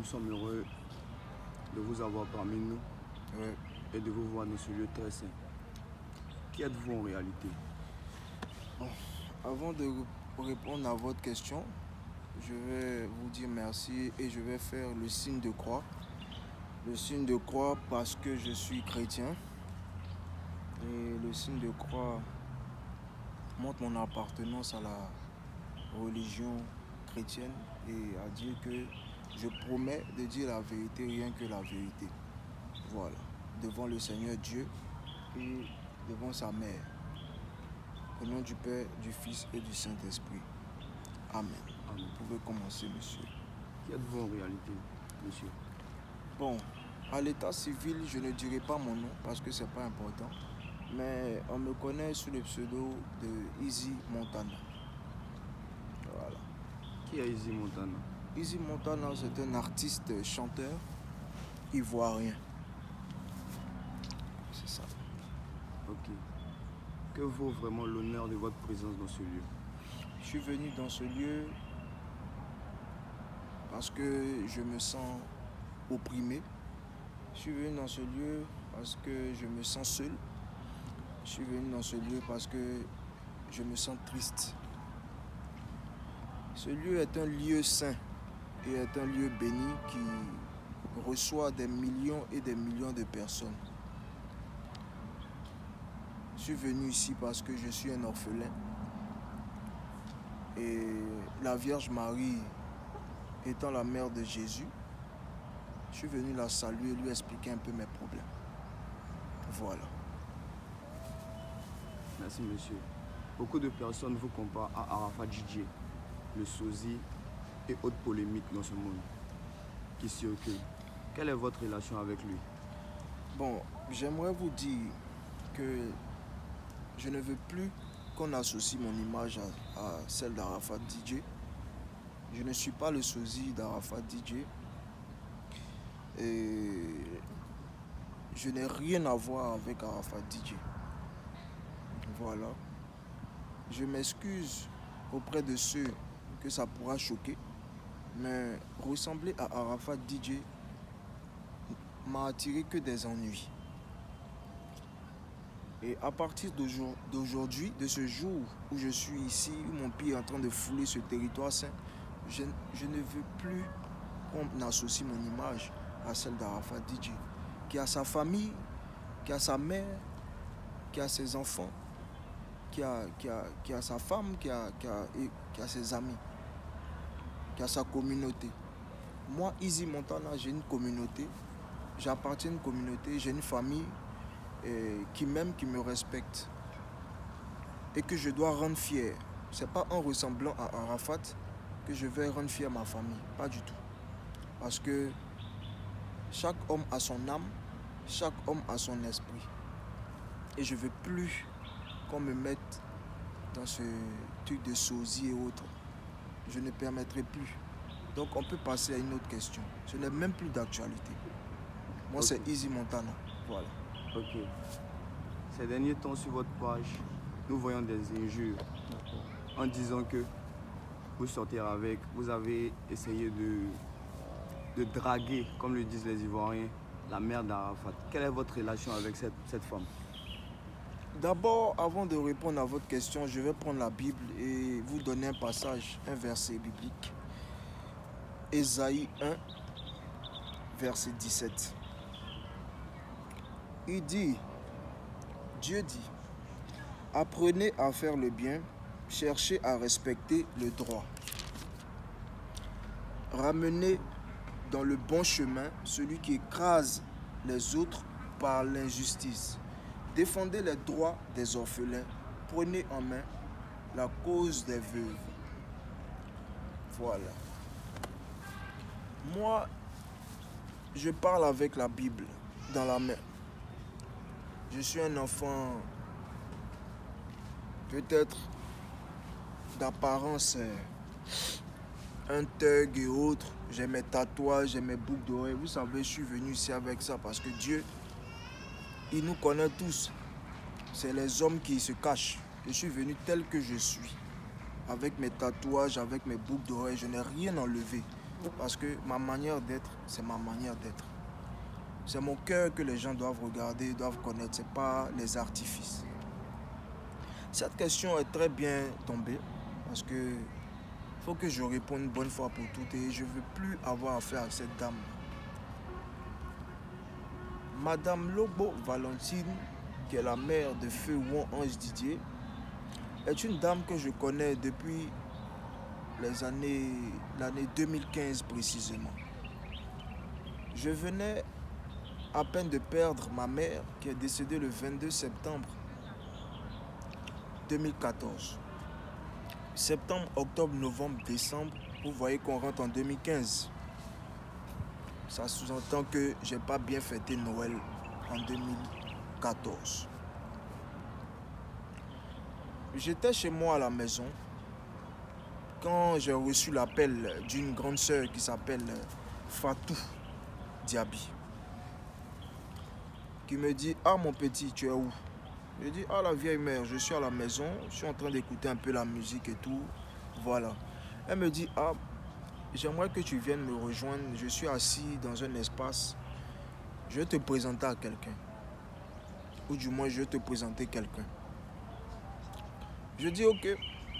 Nous sommes heureux de vous avoir parmi nous et de vous voir dans ce lieu très saint. Qui êtes-vous en réalité? Bon, avant de répondre à votre question, je vais vous dire merci et je vais faire le signe de croix. Le signe de croix parce que je suis chrétien. Et le signe de croix montre mon appartenance à la religion chrétienne et à dire que je promets de dire la vérité, rien que la vérité. Voilà, devant le Seigneur Dieu et devant sa mère. Au nom du Père, du Fils et du Saint-Esprit. Amen. Amen. Vous pouvez commencer, monsieur. Qui êtes-vous en réalité, monsieur? Bon, à l'état civil, je ne dirai pas mon nom parce que c'est pas important. Mais on me connaît sous le pseudo de Easy Montana. Voilà. Qui est Easy Montana? Easy Montana, c'est un artiste chanteur ivoirien. C'est ça. Ok. Que vaut vraiment l'honneur de votre présence dans ce lieu? Je suis venu dans ce lieu parce que je me sens opprimé. Je suis venu dans ce lieu parce que je me sens seul. Je suis venu dans ce lieu parce que je me sens triste. Ce lieu est un lieu saint et est un lieu béni qui reçoit des millions et des millions de personnes. Je suis venu ici parce que je suis un orphelin. Et la Vierge Marie étant la mère de Jésus, je suis venu la saluer et lui expliquer un peu mes problèmes. Voilà. Merci, monsieur. Beaucoup de personnes vous comparent à Arafat Didier, le sosie et autres polémiques dans ce monde qui circulent. Quelle est votre relation avec lui? Bon, j'aimerais vous dire que je ne veux plus qu'on associe mon image à celle d'Arafat Didier. Je ne suis pas le sosie d'Arafat Didier. Et je n'ai rien à voir avec Arafat Didier. Voilà. Je m'excuse auprès de ceux que ça pourra choquer. Mais ressembler à Arafat Didier m'a attiré que des ennuis. Et à partir d'aujourd'hui, de ce jour où je suis ici, où mon pied est en train de fouler ce territoire saint, je ne veux plus qu'on associe mon image à celle d'Arafat Didier, qui a sa famille, qui a sa mère, qui a ses enfants, qui a sa femme, qui a ses amis, qui a sa communauté. Moi, Easy Montana, j'ai une communauté, j'appartiens à une communauté, j'ai une famille qui m'aime, qui me respecte et que je dois rendre fier. C'est pas en ressemblant à Arafat que je vais rendre fier ma famille, pas du tout. Parce que chaque homme a son âme, chaque homme a son esprit. Et je veux plus qu'on me mette dans ce truc de sosie et autres. Je ne permettrai plus. Donc on peut passer à une autre question. Ce n'est même plus d'actualité. Moi, Okay. C'est Easy Montana. Voilà. Ok. Ces derniers temps sur votre page, nous voyons des injures en disant que vous sortez avec, vous avez essayé de draguer, comme le disent les Ivoiriens, la mère d'Arafat. Quelle est votre relation avec cette femme? D'abord, avant de répondre à votre question, je vais prendre la Bible et vous donner un passage, un verset biblique. Ésaïe 1, verset 17. Il dit, Dieu dit, apprenez à faire le bien, cherchez à respecter le droit. Ramenez dans le bon chemin celui qui écrase les autres par l'injustice. Défendez les droits des orphelins. Prenez en main la cause des veuves. Voilà. Moi, je parle avec la Bible dans la main. Je suis un enfant peut-être d'apparence un thug et autres. J'ai mes tatouages, j'ai mes boucles d'oreilles. Vous savez, je suis venu ici avec ça parce que Dieu, il nous connaît tous. C'est les hommes qui se cachent. Je suis venu tel que je suis. Avec mes tatouages, avec mes boucles d'oreilles, je n'ai rien enlevé. Parce que ma manière d'être, c'est ma manière d'être. C'est mon cœur que les gens doivent regarder, doivent connaître. Ce n'est pas les artifices. Cette question est très bien tombée parce que faut que je réponde une bonne fois pour toutes et je ne veux plus avoir affaire à cette dame. Madame Lobo Valentine, qui est la mère de Feu Won Ange Didier, est une dame que je connais depuis l'année 2015 précisément. Je venais à peine de perdre ma mère qui est décédée le 22 septembre 2014. Septembre, octobre, novembre, décembre, vous voyez qu'on rentre en 2015. Ça sous-entend que j'ai pas bien fêté Noël en 2014. J'étais chez moi à la maison quand j'ai reçu l'appel d'une grande sœur qui s'appelle Fatou Diaby, qui me dit « Ah mon petit, tu es où ?» Je dis « Ah la vieille mère, je suis à la maison, je suis en train d'écouter un peu la musique et tout. » Voilà. Elle me dit « Ah, j'aimerais que tu viennes me rejoindre, je suis assis dans un espace, je vais te présenter à quelqu'un. Ou du moins, je vais te présenter quelqu'un. » Je dis « Ok. »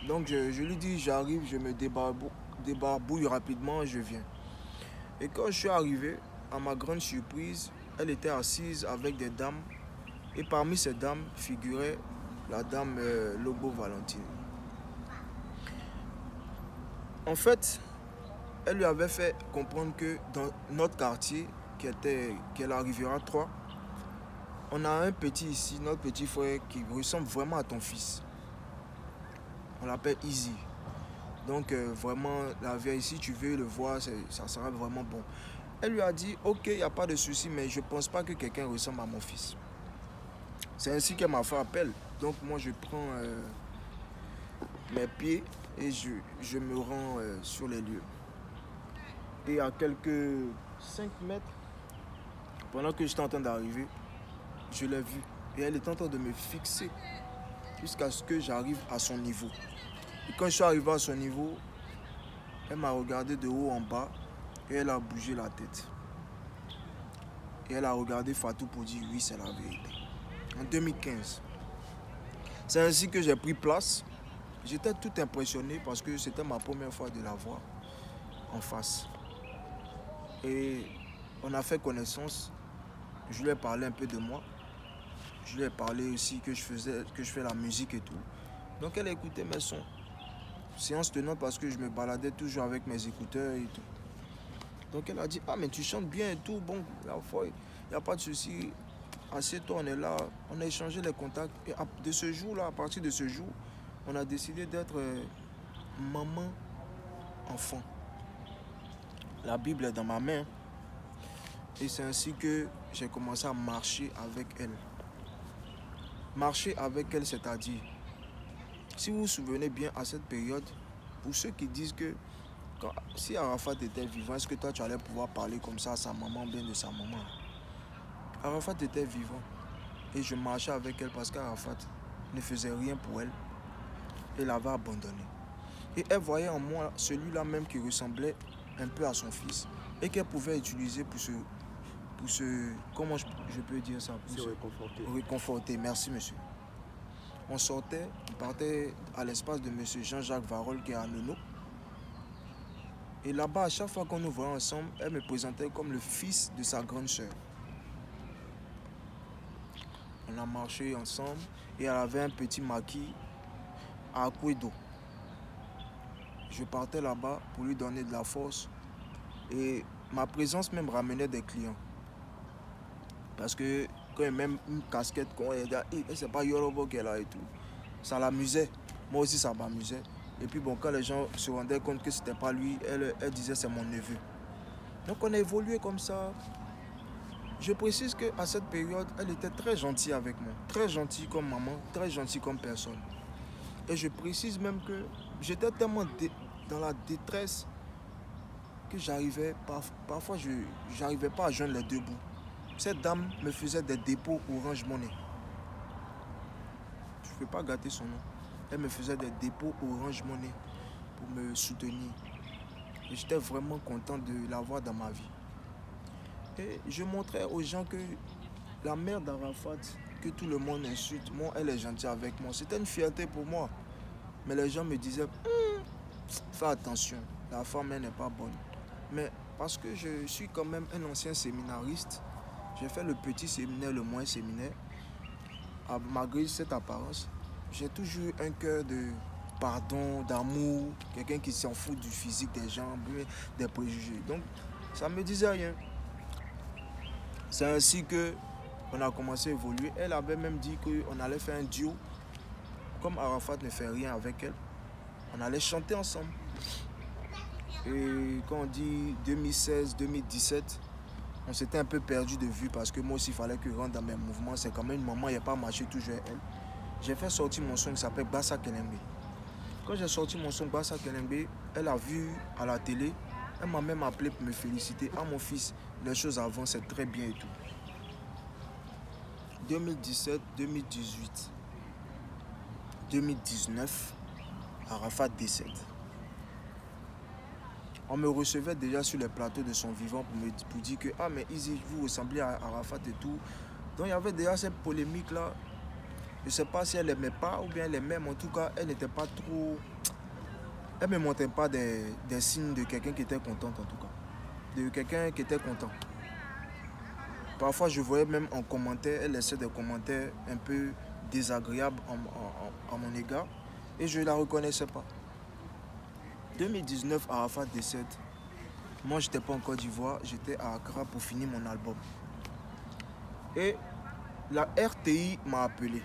Donc je lui dis « J'arrive, je me débarbouille rapidement, je viens. » Et quand je suis arrivé, à ma grande surprise, elle était assise avec des dames. Et parmi ces dames figurait la dame Lobo Valentine. En fait, elle lui avait fait comprendre que dans notre quartier, qu'elle arrivera 3, on a un petit ici, notre petit frère, qui ressemble vraiment à ton fils. On l'appelle Easy. Donc vraiment, la vieille, si tu veux le voir, ça sera vraiment bon. Elle lui a dit, ok, il n'y a pas de souci, mais je ne pense pas que quelqu'un ressemble à mon fils. C'est ainsi qu'elle m'a fait appel. Donc moi, je prends mes pieds et je me rends sur les lieux. Et à quelques 5 mètres, pendant que j'étais en train d'arriver, je l'ai vue. Et elle est en train de me fixer jusqu'à ce que j'arrive à son niveau. Et quand je suis arrivé à son niveau, elle m'a regardé de haut en bas et elle a bougé la tête. Et elle a regardé Fatou pour dire oui, c'est la vérité. En 2015. C'est ainsi que j'ai pris place. J'étais tout impressionné parce que c'était ma première fois de la voir en face. Et on a fait connaissance. Je lui ai parlé un peu de moi. Je lui ai parlé aussi que je fais la musique et tout. Donc elle a écouté mes sons. Séance tenante parce que je me baladais toujours avec mes écouteurs et tout. Donc elle a dit, ah mais tu chantes bien et tout. Bon, la fois, il n'y a pas de souci. Assieds-toi, on est là, on a échangé les contacts. Et de ce jour-là, à partir de ce jour, on a décidé d'être maman-enfant. La Bible est dans ma main. Et c'est ainsi que j'ai commencé à marcher avec elle. Marcher avec elle, c'est-à-dire, si vous vous souvenez bien à cette période, pour ceux qui disent que si Arafat était vivant, est-ce que toi tu allais pouvoir parler comme ça à sa maman, bien de sa maman? Arafat était vivant et je marchais avec elle parce qu'Arafat ne faisait rien pour elle et l'avait abandonnée. Et elle voyait en moi celui-là même qui ressemblait un peu à son fils et qu'elle pouvait utiliser pour se comment je peux dire ça? Pour se réconforter. Réconforter, merci monsieur. On sortait, on partait à l'espace de monsieur Jean-Jacques Varol qui est à Nono. Et là-bas, à chaque fois qu'on nous voyait ensemble, elle me présentait comme le fils de sa grande sœur. On a marché ensemble et elle avait un petit maquis à Akwedo. Je partais là-bas pour lui donner de la force et ma présence même ramenait des clients. Parce que quand il y a même une casquette, quand elle dit hey, c'est pas Yorobo qu'elle a et tout, ça l'amusait. Moi aussi ça m'amusait. Et puis bon, quand les gens se rendaient compte que c'était pas lui, elle disait c'est mon neveu. Donc on a évolué comme ça. Je précise qu'à cette période, elle était très gentille avec moi. Très gentille comme maman, très gentille comme personne. Et je précise même que j'étais tellement dans la détresse que parfois je n'arrivais pas à joindre les deux bouts. Cette dame me faisait des dépôts Orange Money. Je ne peux pas gâter son nom. Elle me faisait des dépôts Orange Money pour me soutenir. Et j'étais vraiment content de l'avoir dans ma vie. Et je montrais aux gens que la mère d'Arafat, que tout le monde insulte, moi, elle est gentille avec moi. C'était une fierté pour moi. Mais les gens me disaient, fais attention, la femme, elle n'est pas bonne. Mais parce que je suis quand même un ancien séminariste, j'ai fait le petit séminaire, le moyen séminaire. Malgré cette apparence, j'ai toujours un cœur de pardon, d'amour, quelqu'un qui s'en fout du physique des gens, des préjugés. Donc, ça ne me disait rien. C'est ainsi qu'on a commencé à évoluer. Elle avait même dit qu'on allait faire un duo. Comme Arafat ne fait rien avec elle, on allait chanter ensemble. Et quand on dit 2016-2017, on s'était un peu perdu de vue parce que moi aussi, il fallait que je rentre dans mes mouvements. C'est quand même une maman, il n'y a pas marché toujours elle. J'ai fait sortir mon son qui s'appelle Bassa Kelembe. Quand j'ai sorti mon son Bassa Kelembe, elle a vu à la télé. Elle m'a même appelé pour me féliciter. Ah mon fils, les choses avancent, c'est très bien et tout. 2017, 2018, 2019, Arafat décède. On me recevait déjà sur les plateaux de son vivant pour dire que ah mais Easy, vous ressemblez à Arafat et tout. Donc il y avait déjà cette polémique là. Je ne sais pas si elle n'aimait pas ou bien elle aimait, mais en tout cas elle n'était pas trop. Elle ne me montrait pas des signes de quelqu'un qui était content en tout cas. De quelqu'un qui était content. Parfois je voyais même en commentaire, elle laissait des commentaires un peu désagréables à mon égard et je ne la reconnaissais pas. 2019, Arafat décède. Moi, je n'étais pas en Côte d'Ivoire, j'étais à Accra pour finir mon album. Et la RTI m'a appelé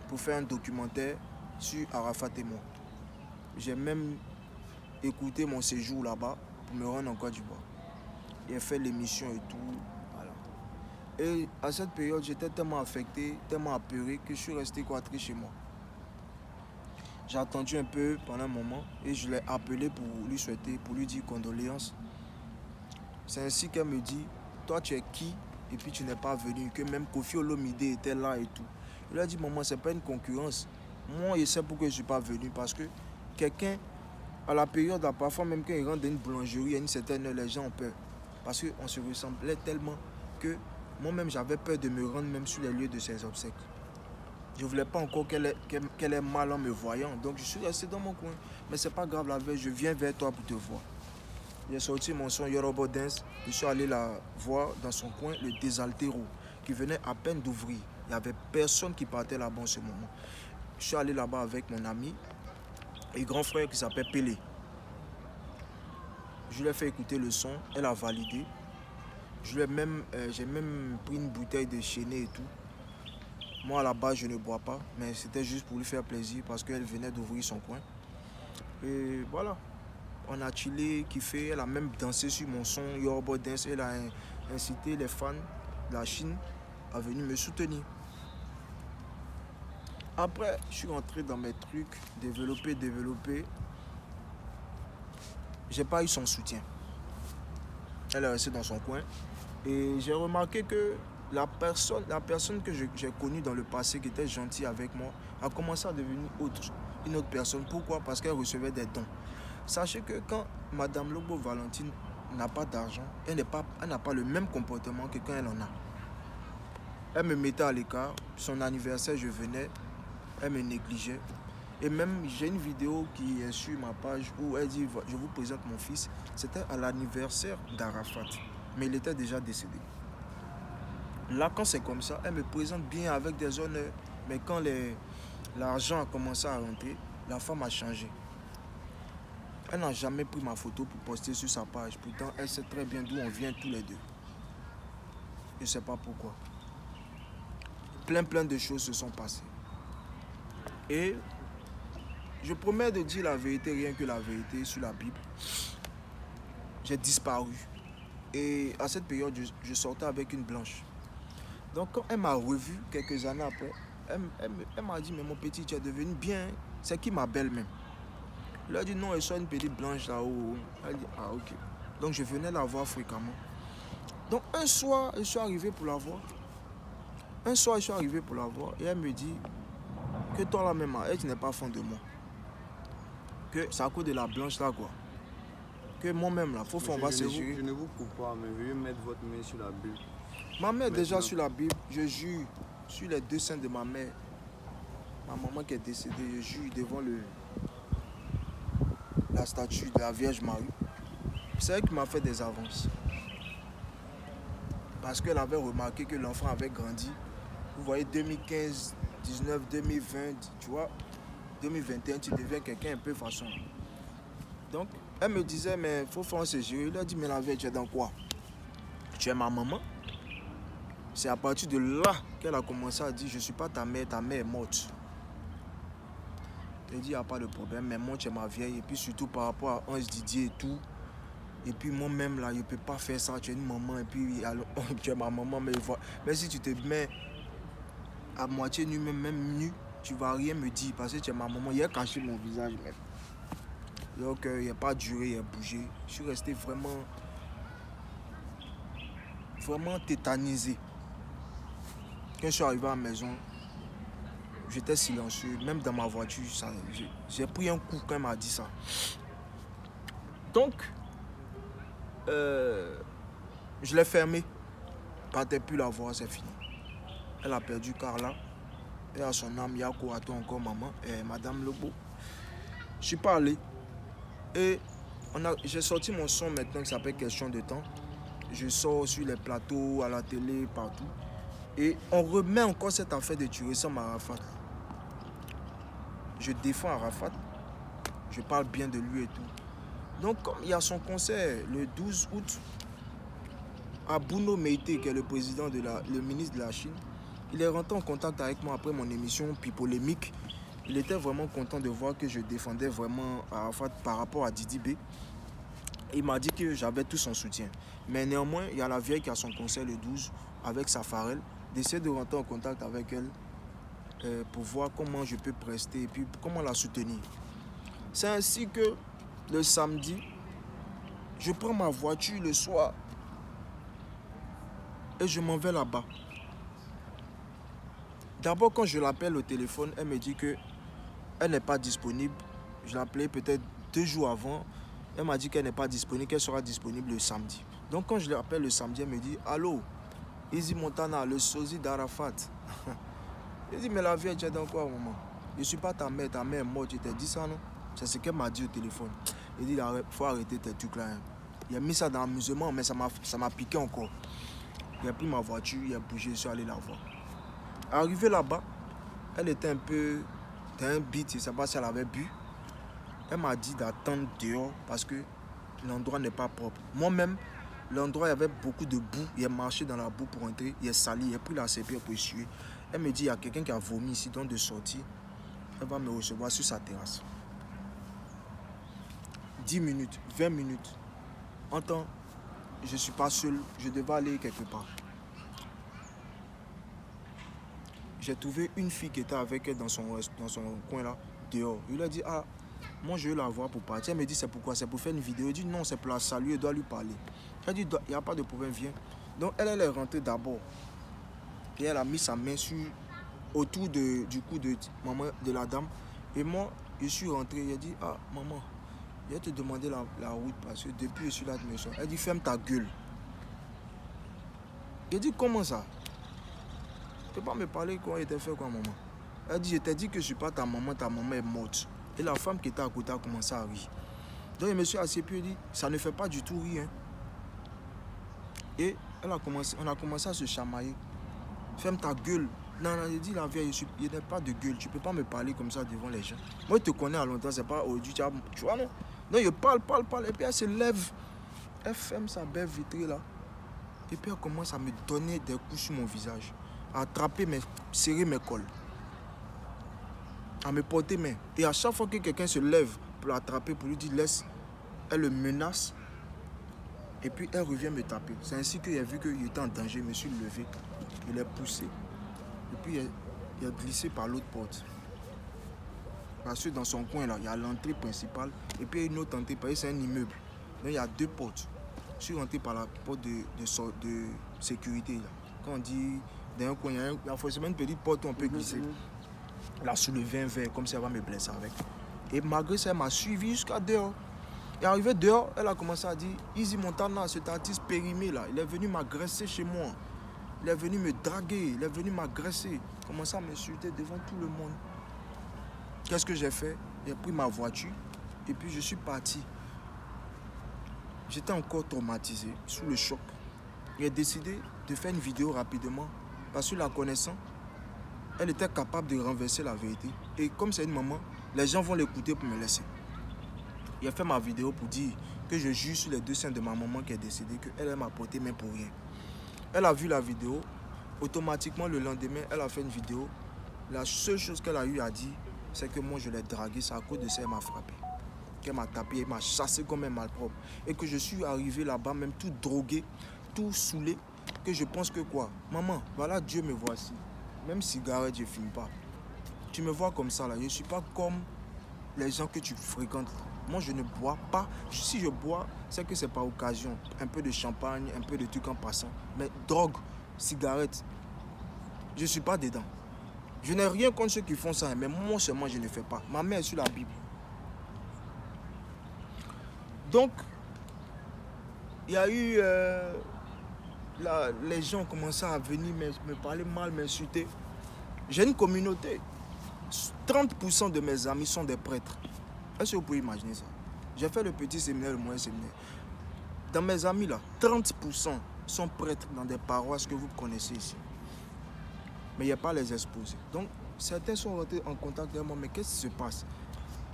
pour faire un documentaire sur Arafat et moi. J'ai même écouté mon séjour là-bas pour me rendre en Côte d'Ivoire. J'ai fait l'émission et tout. Voilà. Et à cette période, j'étais tellement affecté, tellement apeuré que je suis resté cloîtré chez moi. J'ai attendu un peu pendant un moment et je l'ai appelé pour lui souhaiter, pour lui dire condoléances. C'est ainsi qu'elle me dit, toi tu es qui et puis tu n'es pas venu, que même Kofi Olomide était là et tout. Je lui ai dit, maman, c'est pas une concurrence. Moi, je sais pourquoi je ne suis pas venu, parce que quelqu'un, à la période, là, parfois même quand il rentre dans une boulangerie, à une certaine heure, les gens ont peur. Parce qu'on se ressemblait tellement que moi-même, j'avais peur de me rendre même sur les lieux de ses obsèques. Je ne voulais pas encore qu'elle ait mal en me voyant. Donc je suis resté dans mon coin. Mais c'est pas grave, la veille, je viens vers toi pour te voir. J'ai sorti mon son Yoruba Dance. Je suis allé la voir dans son coin, le Désaltéro, qui venait à peine d'ouvrir. Il n'y avait personne qui partait là-bas en ce moment. Je suis allé là-bas avec mon ami et grand frère qui s'appelle Pelé. Je lui ai fait écouter le son. Elle a validé. J'ai même pris une bouteille de Chéné et tout. Moi, à la base, je ne bois pas, mais c'était juste pour lui faire plaisir parce qu'elle venait d'ouvrir son coin. Et voilà, on a chillé, kiffé. Elle a même dansé sur mon son Yoruba Dance. Elle a incité les fans de la Chine à venir me soutenir. Après, je suis rentré dans mes trucs, développer. J'ai pas eu son soutien. Elle est restée dans son coin. Et j'ai remarqué que la personne que j'ai connue dans le passé, qui était gentille avec moi, a commencé à devenir une autre personne. Pourquoi? Parce qu'elle recevait des dons. Sachez que quand Madame Lobo Valentine n'a pas d'argent, elle n'a pas le même comportement que quand elle en a. Elle me mettait à l'écart. Son anniversaire, je venais. Elle me négligeait. Et même, j'ai une vidéo qui est sur ma page où elle dit « Je vous présente mon fils ». C'était à l'anniversaire d'Arafat. Mais il était déjà décédé. Là, quand c'est comme ça, elle me présente bien avec des honneurs. Mais quand l'argent a commencé à rentrer, la femme a changé. Elle n'a jamais pris ma photo pour poster sur sa page. Pourtant, elle sait très bien d'où on vient tous les deux. Je ne sais pas pourquoi. Plein de choses se sont passées. Et je promets de dire la vérité, rien que la vérité sur la Bible. J'ai disparu. Et à cette période, je sortais avec une blanche. Donc quand elle m'a revu quelques années après, elle m'a dit, mais mon petit, tu es devenu bien. C'est qui ma belle même? Je lui ai dit, non, elle soit une petite blanche là-haut. Elle dit, ah ok. Donc je venais la voir fréquemment. Donc un soir, je suis arrivé pour la voir. Et elle me dit que toi là-même, elle, tu n'es pas fan de moi. Que c'est à cause de la blanche là quoi. que moi-même, là, faut on va se jurer. Je ne vous coupe pas, mais veuillez mettre votre main sur la Bible. Ma mère est déjà sur la Bible, je jure sur les deux seins de ma mère. Ma maman qui est décédée, je jure devant la statue de la Vierge Marie. C'est elle qui m'a fait des avances. Parce qu'elle avait remarqué que l'enfant avait grandi. Vous voyez, 2015, 19, 2020, tu vois, 2021, tu deviens quelqu'un un peu façon. Donc, elle me disait, mais il faut faire ce jeu. Il a dit, mais la Vierge, tu es dans quoi? Tu es ma maman. C'est à partir de là qu'elle a commencé à dire, je ne suis pas ta mère est morte. Elle dit, il n'y a pas de problème, mais moi, tu es ma vieille. Et puis surtout par rapport à Ange Didier et tout. Et puis moi-même, là, je ne peux pas faire ça. Tu es une maman et puis alors, tu es ma maman. Mais si tu te mets à moitié nu, même nu, tu ne vas rien me dire parce que tu es ma maman. Il a caché mon visage même. Donc, il n'a pas duré, il a bougé. Je suis resté vraiment tétanisé. Quand je suis arrivé à la maison, j'étais silencieux. Même dans ma voiture, j'ai pris un coup quand elle m'a dit ça. Donc, je l'ai fermé. Je ne partais plus la voir, c'est fini. Elle a perdu Carla. Et à son âme, Yako, à toi encore maman, et Madame Lobo. Je suis pas allé. Et j'ai sorti mon son maintenant qui s'appelle Question de temps. Je sors sur les plateaux, à la télé, partout. Et on remet encore cette affaire de tuer Sam Arafat. Je défends Arafat. Je parle bien de lui et tout. Donc, comme il y a son concert le 12 août, à Bruno Meïté, qui est le ministre de la Chine, il est rentré en contact avec moi après mon émission puis polémique. Il était vraiment content de voir que je défendais vraiment Arafat par rapport à Didi B. Il m'a dit que j'avais tout son soutien. Mais néanmoins, il y a la vieille qui a son concert le 12 avec Safarel, d'essayer de rentrer en contact avec elle pour voir comment je peux prester et puis comment la soutenir. C'est ainsi que le samedi, je prends ma voiture le soir et je m'en vais là-bas. D'abord, quand je l'appelle au téléphone, elle me dit qu'elle n'est pas disponible. Je l'ai appelée peut-être 2 jours avant. Elle m'a dit qu'elle n'est pas disponible, qu'elle sera disponible le samedi. Donc quand je l'appelle le samedi, elle me dit « Allô, Easy Montana, le sosie d'Arafat. » Je dis « Mais la vieille, tu es dans quoi, maman? Je ne suis pas ta mère est morte, tu t'es dit ça, non? » C'est ce qu'elle m'a dit au téléphone. Il dit « Il faut arrêter tes trucs là. Hein. » Il a mis ça dans l'amusement, mais ça m'a piqué encore. Il a pris ma voiture, il a bougé, je suis allé la voir. Arrivé là-bas, elle était un beat, je ne sais pas si elle avait bu. Elle m'a dit d'attendre dehors parce que l'endroit n'est pas propre. Moi-même, l'endroit, il y avait beaucoup de boue. Il a marché dans la boue pour entrer. Il est sali. Il a pris la serpillère pour essuyer. Elle me dit, il y a quelqu'un qui a vomi ici, donc de sortir. Elle va me recevoir sur sa terrasse. 10 minutes, 20 minutes. En temps, je ne suis pas seul. Je devais aller quelque part. J'ai trouvé une fille qui était avec elle dans son coin là, dehors. Il a dit, ah, moi je veux la voir pour partir. Elle me dit, c'est pourquoi? C'est pour faire une vidéo. Il dit, non, c'est pour la saluer, elle doit lui parler. Elle dit, il n'y a pas de problème, viens. Donc elle est rentrée d'abord. Et elle a mis sa main autour du cou de la dame. Et moi, je suis rentré. Elle a dit, ah, maman, je vais te demander la route parce que depuis je suis là, je me sens. Elle dit, ferme ta gueule. J'ai dit, comment ça? Tu ne peux pas me parler comment il était fait quoi, maman? Elle dit, je t'ai dit que je ne suis pas ta maman est morte. Et la femme qui était à côté a commencé à rire. Donc je me suis assis et puis elle dit, ça ne fait pas du tout rire. Hein. Et on a commencé à se chamailler. Ferme ta gueule. Non, j'ai dit la vieille, il n'y a pas de gueule. Tu ne peux pas me parler comme ça devant les gens. Moi, je te connais à longtemps, c'est pas aujourd'hui. Tu vois, non? Donc je parle. Et puis elle se lève. Elle ferme sa belle vitrée là. Et puis elle commence à me donner des coups sur mon visage. À attraper, serrer mes cols. À me porter main. Et à chaque fois que quelqu'un se lève pour l'attraper, pour lui dire laisse, elle le menace. Et puis elle revient me taper. C'est ainsi qu'il a vu qu'il était en danger. Je me suis levé. Il est poussé. Et puis il a glissé par l'autre porte. Parce que dans son coin là, il y a l'entrée principale. Et puis une autre entrée, parce que c'est un immeuble. Donc il y a 2 portes. Je suis rentré par la porte de sécurité. Là. Quand on dit dans un coin, il y a forcément une petite porte où on peut glisser. Elle a soulevé un verre comme ça, elle va me blesser avec. Et malgré ça, elle m'a suivi jusqu'à dehors. Et arrivé dehors, elle a commencé à dire, Easy Montana, cet artiste périmé là, il est venu m'agresser chez moi. Il est venu me draguer, il est venu m'agresser. Commencé à m'insulter devant tout le monde. Qu'est-ce que j'ai fait? J'ai pris ma voiture et puis je suis parti. J'étais encore traumatisé, sous le choc. J'ai décidé de faire une vidéo rapidement parce que la connaissant, elle était capable de renverser la vérité. Et comme c'est une maman, les gens vont l'écouter pour me laisser. J'ai fait ma vidéo pour dire que je juge sur les deux seins de ma maman qui est décédée, qu'elle m'a porté même pour rien. Elle a vu la vidéo. Automatiquement, le lendemain, elle a fait une vidéo. La seule chose qu'elle a eu à dire, c'est que moi, je l'ai draguée. C'est à cause de ça qu'elle m'a frappé. Qu'elle m'a tapé, elle m'a chassé comme un malpropre. Et que je suis arrivé là-bas, même tout drogué, tout saoulé, que je pense que quoi? Maman, voilà, Dieu me voici. Même cigarette, je ne fume pas. Tu me vois comme ça, là. Je ne suis pas comme les gens que tu fréquentes. Moi, je ne bois pas. Si je bois, c'est que c'est par occasion. Un peu de champagne, un peu de trucs en passant. Mais drogue, cigarette, je ne suis pas dedans. Je n'ai rien contre ceux qui font ça, mais moi seulement, je ne fais pas. Ma mère est sur la Bible. Donc, il y a eu... les gens ont commencé à venir me parler mal, m'insulter. J'ai une communauté. 30% de mes amis sont des prêtres. Est-ce que vous pouvez imaginer ça? J'ai fait le petit séminaire, le moyen séminaire. Dans mes amis, là, 30% sont prêtres dans des paroisses que vous connaissez ici. Mais il n'y a pas les exposés. Donc, certains sont rentrés en contact avec moi. Mais qu'est-ce qui se passe?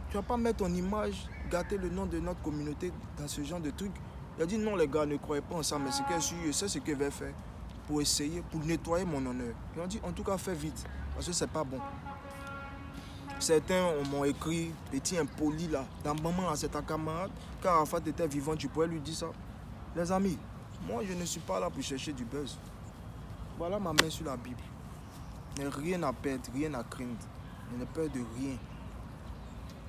Tu ne vas pas mettre ton image, gâter le nom de notre communauté dans ce genre de trucs. Il a dit non, les gars, ne croyez pas en ça. Mais je sais ce que je vais faire pour essayer, pour nettoyer mon honneur. Ils ont dit, en tout cas, fais vite. Parce que ce n'est pas bon. Certains m'ont écrit, petit impoli là, dans le moment, c'est ta camarade. Quand Arafat était vivant, tu pourrais lui dire ça. Les amis, moi je ne suis pas là pour chercher du buzz. Voilà ma main sur la Bible. Je n'ai rien à perdre, rien à craindre. Je n'ai peur de rien.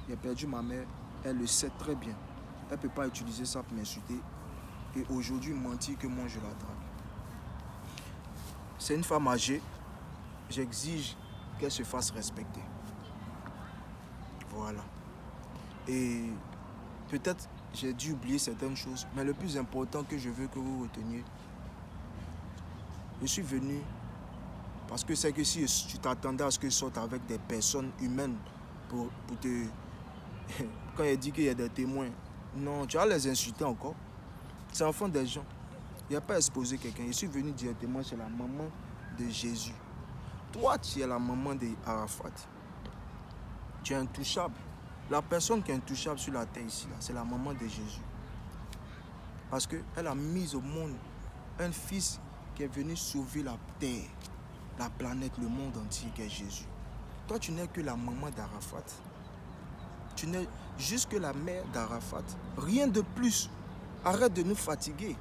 J'ai perdu ma mère, elle le sait très bien. Elle ne peut pas utiliser ça pour m'insulter. Et aujourd'hui, mentir que moi je la drague. C'est une femme âgée. J'exige qu'elle se fasse respecter. Voilà. Et peut-être j'ai dû oublier certaines choses, mais le plus important que je veux que vous reteniez, je suis venu parce que c'est que si tu t'attendais à ce que je sorte avec des personnes humaines pour te... Quand il dit qu'il y a des témoins, non, tu vas les insulter encore. C'est enfant des gens. Il n'y a pas exposé quelqu'un. Je suis venu directement chez la maman de Jésus. Toi, tu es la maman d'Arafat. Tu es intouchable. La personne qui est intouchable sur la terre ici, c'est la maman de Jésus. Parce qu'elle a mis au monde un fils qui est venu sauver la terre, la planète, le monde entier, qui est Jésus. Toi, tu n'es que la maman d'Arafat. Tu n'es juste que la mère d'Arafat. Rien de plus. Arrête de nous fatiguer.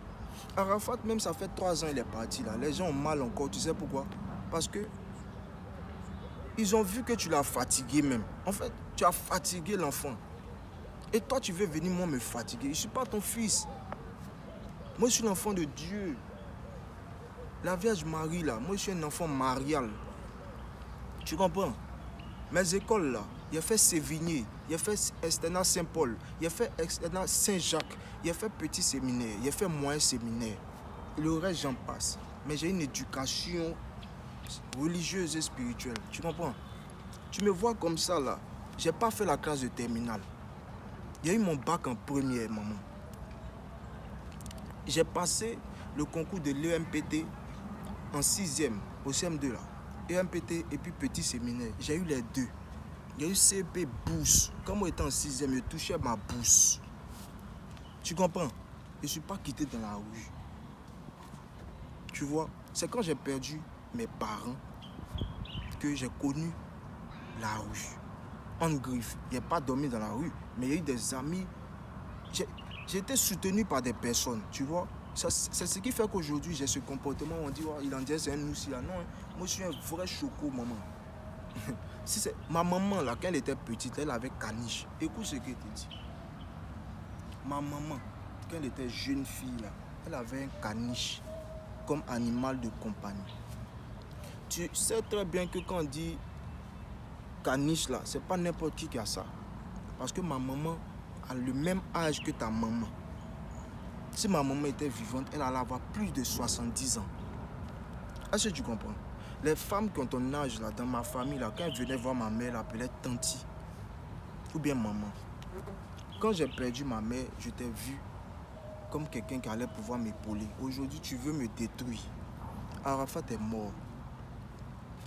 Arafat, même ça fait 3 ans il est parti là. Les gens ont mal encore. Tu sais pourquoi? Parce que ils ont vu que tu l'as fatigué même. En fait, tu as fatigué l'enfant. Et toi, tu veux venir moi me fatiguer. Je ne suis pas ton fils. Moi, je suis l'enfant de Dieu. La Vierge Marie, là, moi, je suis un enfant marial. Tu comprends? Mes écoles, là, il a fait Sévigné, il a fait Externat Saint-Paul, il a fait Externat Saint-Jacques, il a fait petit séminaire, il a fait moyen séminaire. Et le reste, j'en passe. Mais j'ai une éducation religieuse et spirituelle. Tu comprends? Tu me vois comme ça, là. J'ai pas fait la classe de terminale. Il y a eu mon bac en première, maman. J'ai passé le concours de l'EMPT en 6e, au CM2 là. EMPT et puis petit séminaire. J'ai eu les deux. Il y a eu CP bourse. Quand moi j'étais en 6e, je touchais ma bourse. Tu comprends? Je ne suis pas quitté dans la rue. Tu vois, c'est quand j'ai perdu mes parents que j'ai connu la rue. En griffe. Je n'ai pas dormi dans la rue, mais il y a eu des amis. J'ai été soutenu par des personnes, tu vois. C'est ce qui fait qu'aujourd'hui, j'ai ce comportement où on dit, oh, il en dit c'est un aussi là. Non, moi je suis un vrai choco, maman. Ma maman, là, quand elle était petite, elle avait caniche. Écoute ce qu'elle te dit. Ma maman, quand elle était jeune fille, là, elle avait un caniche comme animal de compagnie. Tu sais très bien que quand on dit caniche, là, c'est pas n'importe qui a ça. Parce que ma maman a le même âge que ta maman. Si ma maman était vivante, elle allait avoir plus de 70 ans. Est-ce que tu comprends? Les femmes qui ont ton âge, là, dans ma famille, là, quand elles venaient voir ma mère, elles l'appelaient tanti ou bien maman. Quand j'ai perdu ma mère, je t'ai vu comme quelqu'un qui allait pouvoir m'épauler. Aujourd'hui, tu veux me détruire. Arafat est mort.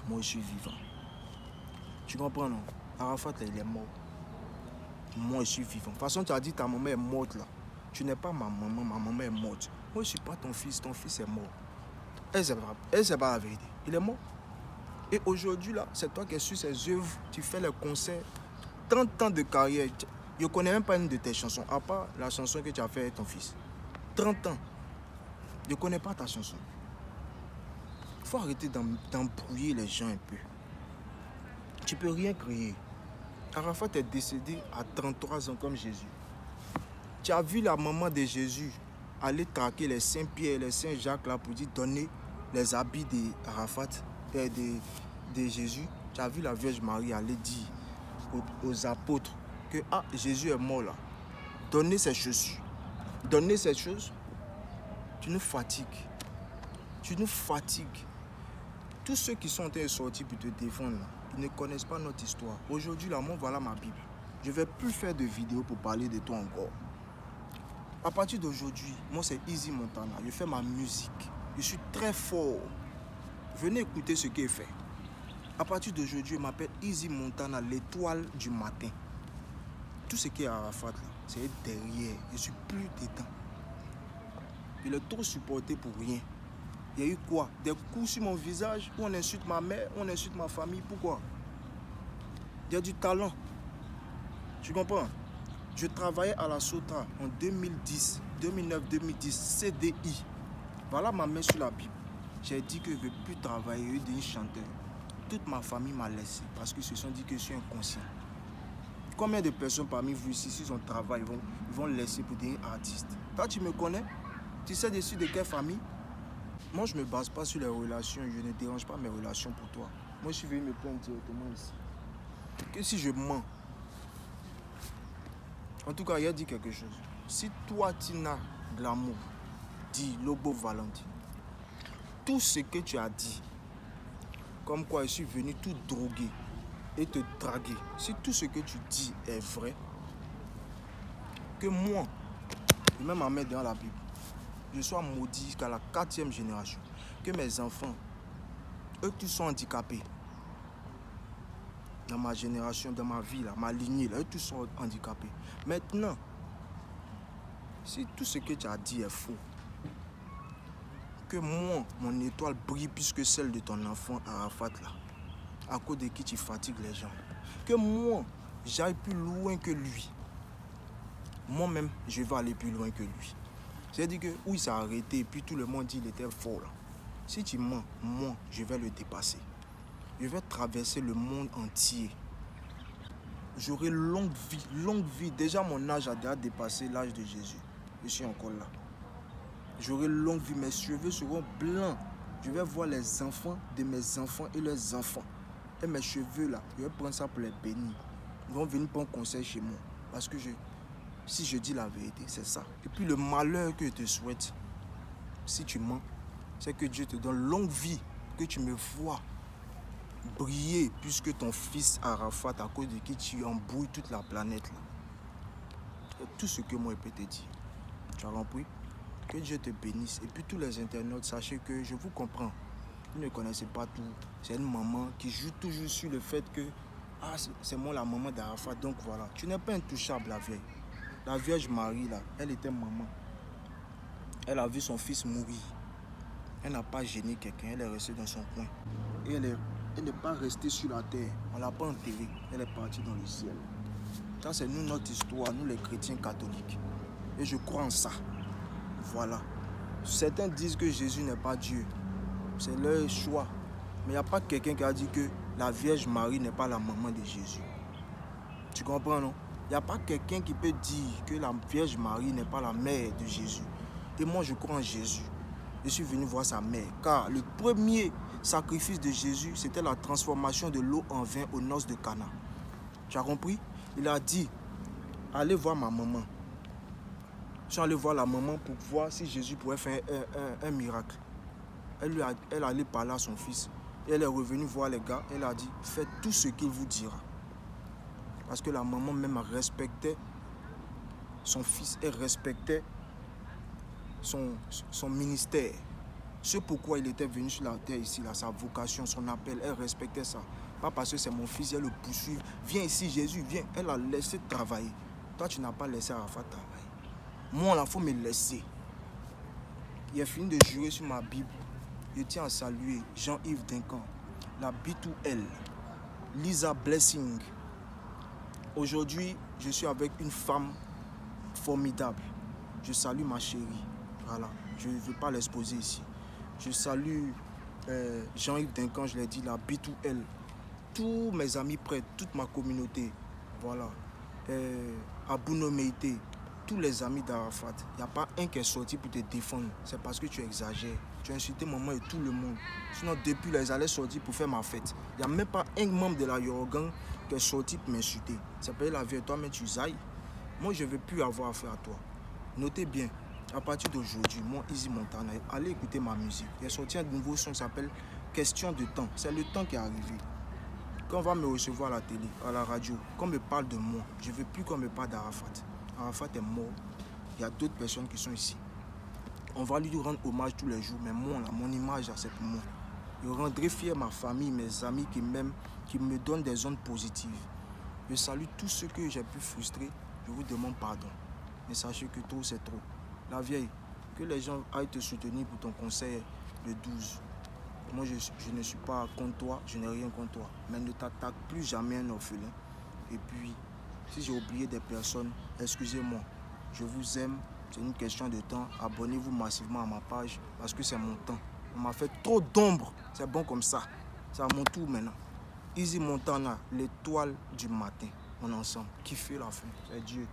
Moi, je suis vivant. Tu comprends, non? Arafat, il est mort. Moi, je suis vivant. De toute façon, tu as dit ta maman est morte, là. Tu n'es pas ma maman est morte. Moi, je ne suis pas ton fils est mort. Elle, c'est pas la vérité. Il est mort. Et aujourd'hui, là, c'est toi qui es sur ses œuvres, tu fais les concerts, 30 ans de carrière. Je ne connais même pas une de tes chansons, à part la chanson que tu as fait avec ton fils. 30 ans. Je ne connais pas ta chanson. Il faut arrêter d'embrouiller les gens un peu. Tu ne peux rien créer. Arafat est décédé à 33 ans comme Jésus. Tu as vu la maman de Jésus aller traquer les Saint-Pierre et les Saint-Jacques là pour dire donner les habits d'Arafat et de Jésus. Tu as vu la Vierge Marie aller dire aux apôtres que Jésus est mort là. Donnez ces chaussures. Donnez ces choses. Tu nous fatigues. Tu nous fatigues. Tous ceux qui sont en train de sortir pour te défendre là, ils ne connaissent pas notre histoire. Aujourd'hui là, moi voilà ma Bible. Je ne vais plus faire de vidéos pour parler de toi encore. À partir d'aujourd'hui, moi c'est Easy Montana. Je fais ma musique. Je suis très fort. Venez écouter ce qu'il fait. À partir d'aujourd'hui, je m'appelle Easy Montana, l'étoile du matin. Tout ce qui est Arafat, c'est derrière. Je ne suis plus dedans. Je l'ai trop supporté pour rien. Il y a eu quoi? Des coups sur mon visage où on insulte ma mère, on insulte ma famille. Pourquoi? Il y a du talent. Tu comprends? Je travaillais à la Sotra en 2010, 2009-2010, CDI. Voilà ma main sur la Bible. J'ai dit que je ne veux plus travailler d'un chanteur. Toute ma famille m'a laissé parce qu'ils se sont dit que je suis inconscient. Combien de personnes parmi vous ici, s'ils ont travaillé, ils vont laisser pour devenir artiste? Toi, tu me connais? Tu sais dessus de quelle famille? Moi, je ne me base pas sur les relations. Je ne dérange pas mes relations pour toi. Moi, je suis venu me plaindre directement ici. Que si je mens? En tout cas, il a dit quelque chose. Si toi, Tina Glamour, dit Lobo Valentine, tout ce que tu as dit, comme quoi je suis venu tout droguer et te draguer, si tout ce que tu dis est vrai, que moi, je mets ma main dans la Bible, je sois maudit jusqu'à la 4e génération, que mes enfants, eux tous sont handicapés, dans ma génération, dans ma vie, là, ma lignée, là, eux tous sont handicapés. Maintenant, si tout ce que tu as dit est faux, que moi, mon étoile brille plus que celle de ton enfant Arafat là, à cause de qui tu fatigues les gens. Que moi, j'aille plus loin que lui. Moi-même, je vais aller plus loin que lui. C'est-à-dire que où il s'est arrêté et puis tout le monde dit qu'il était fort là. Si tu mens, moi, je vais le dépasser. Je vais traverser le monde entier. J'aurai longue vie. Déjà, mon âge a déjà dépassé l'âge de Jésus. Je suis encore là. J'aurai longue vie, mes cheveux seront blancs. Je vais voir les enfants de mes enfants et leurs enfants. Et mes cheveux là, je vais prendre ça pour les bénir. Ils vont venir prendre conseil chez moi. Parce que si je dis la vérité, c'est ça. Et puis le malheur que je te souhaite, si tu mens, c'est que Dieu te donne longue vie, que tu me vois briller plus que ton fils Arafat à cause de qui tu embrouilles toute la planète là. Et tout ce que moi je peux te dire. Tu as compris? Que Dieu te bénisse. Et puis tous les internautes, sachez que je vous comprends. Vous ne connaissez pas tout. C'est une maman qui joue toujours sur le fait que c'est moi la maman d'Arafat. Donc voilà, tu n'es pas intouchable la vieille. La Vierge Marie là, elle était maman. Elle a vu son fils mourir. Elle n'a pas gêné quelqu'un, elle est restée dans son coin. Et elle n'est pas restée sur la terre. On ne l'a pas enterrée. Elle est partie dans le ciel. Ça c'est nous notre histoire, nous les chrétiens catholiques. Et je crois en ça. Voilà. Certains disent que Jésus n'est pas Dieu. C'est leur choix. Mais il n'y a pas quelqu'un qui a dit que la Vierge Marie n'est pas la maman de Jésus. Tu comprends, non? Il n'y a pas quelqu'un qui peut dire que la Vierge Marie n'est pas la mère de Jésus. Et moi, je crois en Jésus. Je suis venu voir sa mère. Car le premier sacrifice de Jésus, c'était la transformation de l'eau en vin aux noces de Cana. Tu as compris? Il a dit aller voir ma maman. Je suis allé voir la maman pour voir si Jésus pourrait faire un miracle. Elle allait parler à son fils. Et elle est revenue voir les gars. Elle a dit, faites tout ce qu'il vous dira. Parce que la maman même respectait son fils. Elle respectait son ministère. Ce pourquoi il était venu sur la terre ici, là, sa vocation, son appel. Elle respectait ça. Pas parce que c'est mon fils, elle le poursuit. Viens ici, Jésus, viens. Elle a laissé travailler. Toi, tu n'as pas laissé Arafat travailler. Moi, il faut me laisser. Il a fini de jurer sur ma Bible. Je tiens à saluer Jean-Yves Duncan, la B2L, Lisa Blessing. Aujourd'hui, je suis avec une femme formidable. Je salue ma chérie. Voilà, je ne veux pas l'exposer ici. Je salue Jean-Yves Duncan, je l'ai dit, la B2L. Tous mes amis prêtres, toute ma communauté. Voilà. Abouno Meïté, tous les amis d'Arafat. Il n'y a pas un qui est sorti pour te défendre. C'est parce que tu exagères. Tu as insulté maman et tout le monde. Sinon, depuis là, ils allaient sortir pour faire ma fête. Il n'y a même pas un membre de la Yorogan qui est sorti pour m'insulter. C'est pas la vie, toi, mais tu zailles. Moi, je ne veux plus avoir affaire à toi. Notez bien, à partir d'aujourd'hui, moi, Easy Montana, allez écouter ma musique. Il est sorti un nouveau son qui s'appelle Question de temps. C'est le temps qui est arrivé. Quand on va me recevoir à la télé, à la radio, qu'on me parle de moi, je ne veux plus qu'on me parle d'Arafat. Arafat est mort. Il y a d'autres personnes qui sont ici. On va lui rendre hommage tous les jours, mais moi, là, mon image, c'est pour moi. Je rendrai fier ma famille, mes amis qui m'aiment, qui me donnent des ondes positives. Je salue tous ceux que j'ai pu frustrer. Je vous demande pardon. Mais sachez que trop, c'est trop. La vieille, que les gens aillent te soutenir pour ton conseil le 12. Moi, je ne suis pas contre toi, je n'ai rien contre toi. Mais ne t'attaque plus jamais un orphelin. Et puis, si j'ai oublié des personnes, excusez-moi. Je vous aime, c'est une question de temps. Abonnez-vous massivement à ma page parce que c'est mon temps. On m'a fait trop d'ombre, c'est bon comme ça. C'est à mon tour maintenant. Easy Montana, l'étoile du matin. On est ensemble. Kiffez la fin, c'est Dieu.